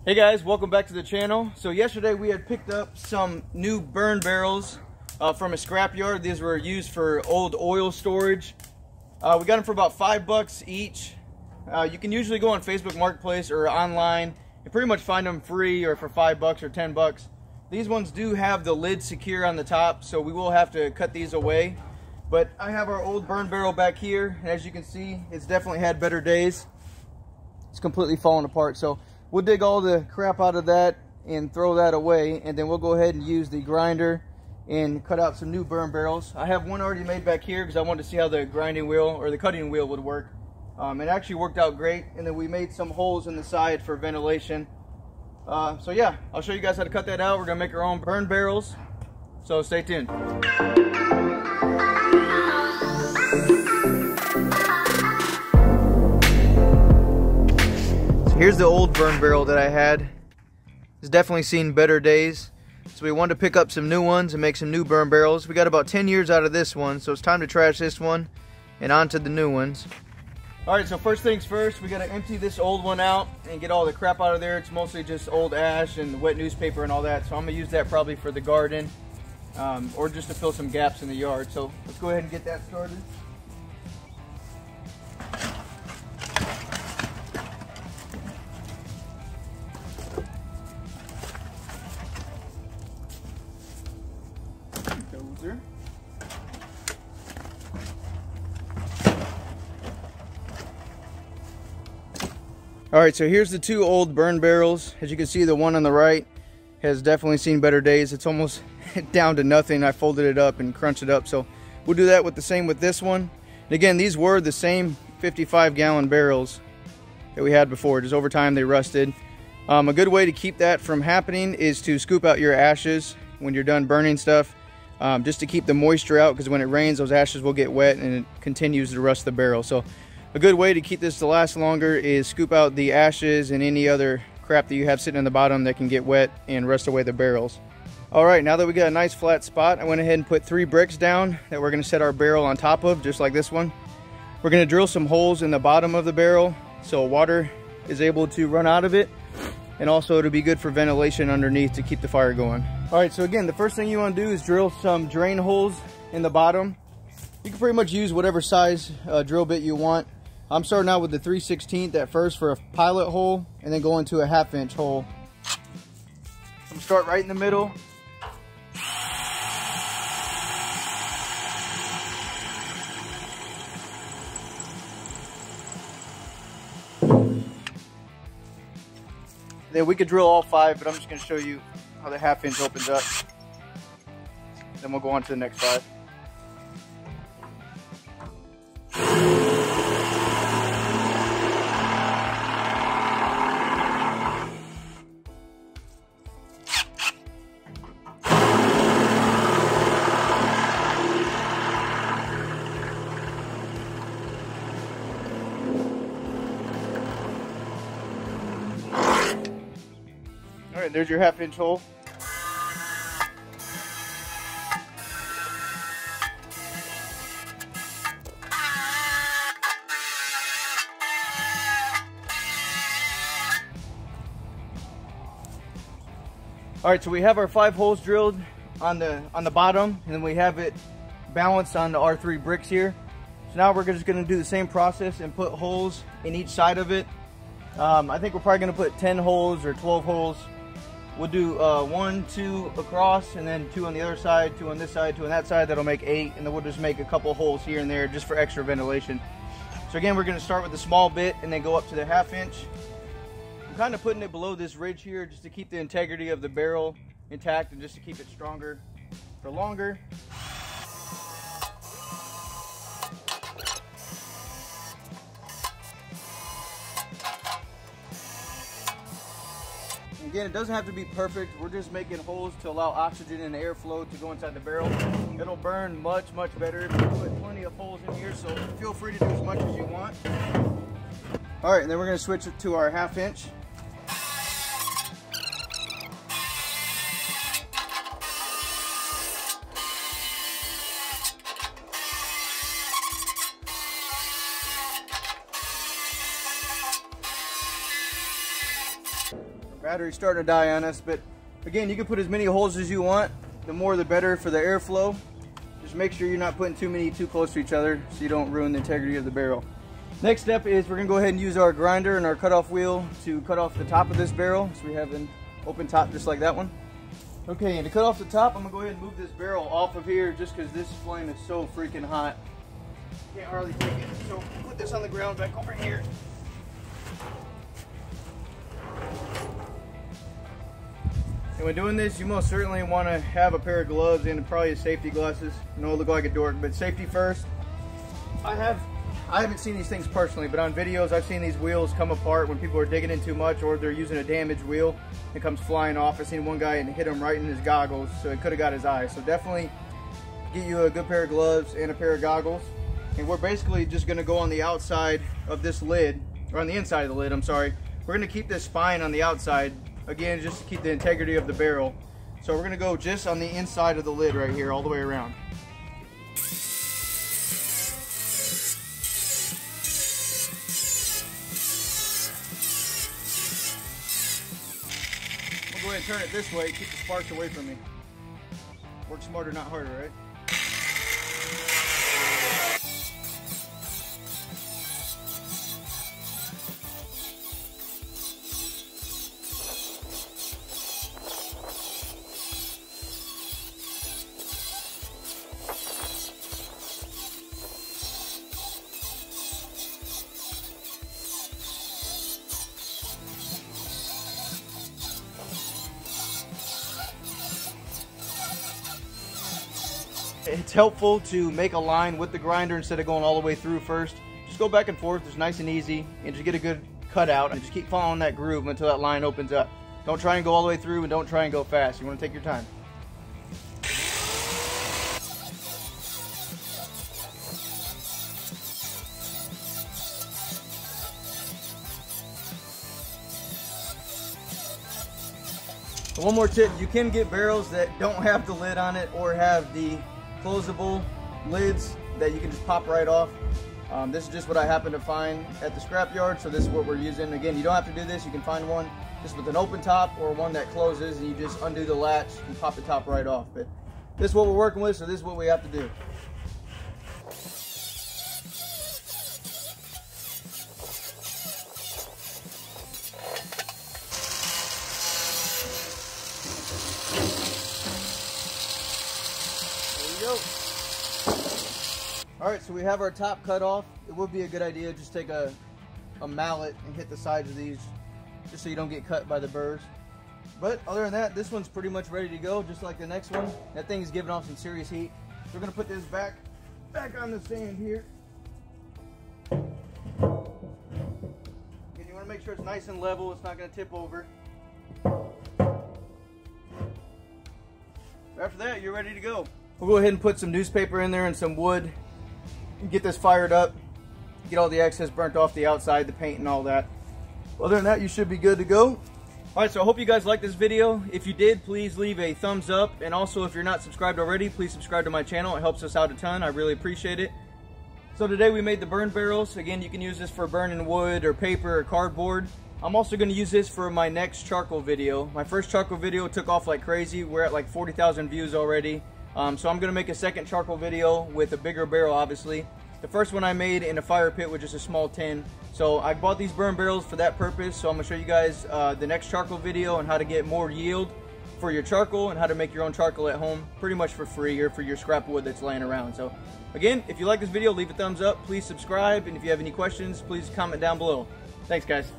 Hey guys, welcome back to the channel. So yesterday we had picked up some new burn barrels from a scrapyard. These were used for old oil storage. We got them for about $5 each. You can usually go on Facebook Marketplace or online and pretty much find them free or for $5 or $10. These ones do have the lid secure on the top, so we will have to cut these away. But I have our old burn barrel back here, and as you can see, it's definitely had better days. It's completely fallen apart, so we'll dig all the crap out of that and throw that away, and then we'll go ahead and use the grinder and cut out some new burn barrels. I have one already made back here because I wanted to see how the grinding wheel or the cutting wheel would work. It actually worked out great, and then we made some holes in the side for ventilation. So yeah, I'll show you guys how to cut that out. We're gonna make our own burn barrels, so stay tuned. Here's the old burn barrel that I had. It's definitely seen better days. So we wanted to pick up some new ones and make some new burn barrels. We got about 10 years out of this one, so it's time to trash this one and on to the new ones. Alright, so first things first, we gotta empty this old one out and get all the crap out of there. It's mostly just old ash and wet newspaper and all that, so I'm gonna use that probably for the garden or just to fill some gaps in the yard. So let's go ahead and get that started. Alright, so here's the two old burn barrels. As you can see, the one on the right has definitely seen better days. It's almost down to nothing. I folded it up and crunched it up, so we'll do that with the same with this one. And again, these were the same 55-gallon barrels that we had before. Just over time they rusted. A good way to keep that from happening is to scoop out your ashes when you're done burning stuff, just to keep the moisture out, because when it rains those ashes will get wet and it continues to rust the barrel. So a good way to keep this to last longer is scoop out the ashes and any other crap that you have sitting in the bottom that can get wet and rust away the barrels. Alright, now that we got a nice flat spot, I went ahead and put 3 bricks down that we're going to set our barrel on top of, just like this one. We're going to drill some holes in the bottom of the barrel so water is able to run out of it, and also it'll be good for ventilation underneath to keep the fire going. Alright, so again, the first thing you want to do is drill some drain holes in the bottom. You can pretty much use whatever size drill bit you want. I'm starting out with the 3/16 at first for a pilot hole, and then go into a 1/2-inch hole. I'm gonna start right in the middle. Then we could drill all 5, but I'm just gonna show you how the 1/2-inch opens up. Then we'll go on to the next 5. Alright, there's your 1/2-inch hole. Alright, so we have our 5 holes drilled on the bottom, and then we have it balanced on our 3 bricks here. So now we're just going to do the same process and put holes in each side of it. I think we're probably going to put 10 holes or 12 holes. We'll do 1, 2 across, and then 2 on the other side, 2 on this side, 2 on that side. That'll make 8, and then we'll just make a couple holes here and there just for extra ventilation. So again, we're going to start with the small bit and then go up to the 1/2-inch. I'm kind of putting it below this ridge here just to keep the integrity of the barrel intact and just to keep it stronger for longer. Again, it doesn't have to be perfect. We're just making holes to allow oxygen and airflow to go inside the barrel. It'll burn much, much better if you put plenty of holes in here, so feel free to do as much as you want. Alright, and then we're going to switch it to our 1/2-inch. Battery's starting to die on us, but again, you can put as many holes as you want. The more the better for the airflow. Just make sure you're not putting too many too close to each other so you don't ruin the integrity of the barrel. Next step is we're going to go ahead and use our grinder and our cutoff wheel to cut off the top of this barrel. So we have an open top just like that one. Okay, and to cut off the top, I'm going to go ahead and move this barrel off of here just because this flame is so freaking hot. Can't hardly take it. So put this on the ground back over here. And when doing this, you most certainly want to have a pair of gloves and probably safety glasses. I know I look like a dork, but safety first. I haven't seen these things personally, but on videos I've seen these wheels come apart when people are digging in too much or they're using a damaged wheel. It comes flying off. I've seen one guy and hit him right in his goggles, so it could have got his eye. So definitely get you a good pair of gloves and a pair of goggles. And we're basically just going to go on the outside of this lid, or on the inside of the lid, I'm sorry. We're going to keep this spine on the outside, again, just to keep the integrity of the barrel. So we're going to go just on the inside of the lid right here, all the way around. I'll go ahead and turn it this way, keep the sparks away from me. Work smarter, not harder, right? It's helpful to make a line with the grinder instead of going all the way through first. Just go back and forth, it's nice and easy, and just get a good cutout and just keep following that groove until that line opens up. Don't try and go all the way through and don't try and go fast. You want to take your time. One more tip, you can get barrels that don't have the lid on it or have the closable lids that you can just pop right off. This is just what I happen to find at the scrapyard, so this is what we're using. Again, you don't have to do this, you can find one just with an open top or one that closes and you just undo the latch and pop the top right off. But this is what we're working with, so this is what we have to do. Alright, so we have our top cut off. It would be a good idea to just take a mallet and hit the sides of these just so you don't get cut by the burrs. But other than that, this one's pretty much ready to go, just like the next one. That thing is giving off some serious heat. So we're going to put this back on the stand here. Again, you want to make sure it's nice and level, it's not going to tip over. After that, you're ready to go. We'll go ahead and put some newspaper in there and some wood. Get this fired up, get all the excess burnt off the outside, the paint and all that. Other than that, you should be good to go. Alright, so I hope you guys liked this video. If you did, please leave a thumbs up. And also, if you're not subscribed already, please subscribe to my channel. It helps us out a ton. I really appreciate it. So today we made the burn barrels. Again, you can use this for burning wood or paper or cardboard. I'm also going to use this for my next charcoal video. My first charcoal video took off like crazy. We're at like 40,000 views already. So I'm going to make a second charcoal video with a bigger barrel, obviously. The first one I made in a fire pit with just a small tin. So I bought these burn barrels for that purpose. So I'm going to show you guys the next charcoal video on how to get more yield for your charcoal and how to make your own charcoal at home pretty much for free or for your scrap wood that's laying around. So again, if you like this video, leave a thumbs up. Please subscribe. And if you have any questions, please comment down below. Thanks, guys.